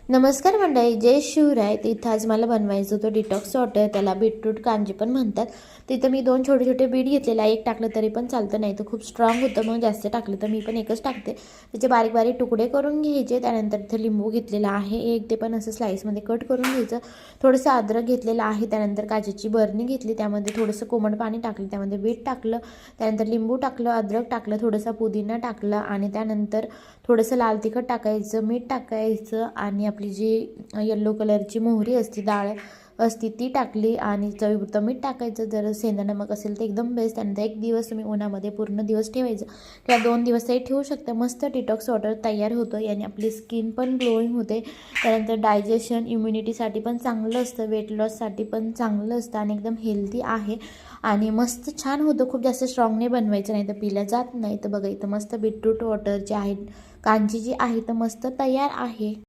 नमस्कार मंडळी, जय शिवराय. तिथं आज मला बनवायचं होतं डिटॉक्स वॉटर, त्याला बीटरूट कांजी पण म्हणतात. तिथं मी 2 छोटे छोटे बीट घेतलेले आहे. एक टाकलं तरी पण चालतं, नाही तर खूप स्ट्रॉंग होतं, मग जास्त टाकलं तर मी पण एकच टाकते. त्याचे बारीक बारीक तुकडे करून घ्यायचे. त्यानंतर इथं लिंबू घेतलेला आहे एक, ते पण असं स्लाईसमध्ये कट करून घ्यायचं. थोडंसं अद्रक घेतलेलं आहे. त्यानंतर काचेची बरणी घेतली, त्यामध्ये थोडंसं कोमट पाणी टाकलं, त्यामध्ये बीट टाकलं, त्यानंतर लिंबू टाकलं, अद्रक टाकलं, थोडंसं पुदिना टाकलं आणि त्यानंतर थोडंसं लाल तिखट टाकायचं, मीठ टाकायचं आणि आपली जी येलो कलरची मोहरी असते, डाळ असती, ती टाकली आणि चवीपुरतं मीठ टाकायचं. जर सेंधा नमक असेल तर एकदम बेस्ट. त्यानंतर 1 दिवस तुम्ही उन्हामध्ये पूर्ण दिवस ठेवायचं किंवा 2 दिवसही ठेवू शकता. मस्त डिटॉक्स वॉटर तयार होतं. याने आपली स्किन पण ग्लोईंग होते. त्यानंतर डायजेशन, इम्युनिटीसाठी पण चांगलं असतं, वेट लॉससाठी पण चांगलं असतं आणि एकदम हेल्दी आहे आणि मस्त छान होतं. खूप जास्त स्ट्रॉंग नाही बनवायचं, नाही तर पिल्या जात नाही. तर बघा इथं मस्त बीटरूट वॉटर जे आहे, कांजी जी आहे तर मस्त तयार आहे.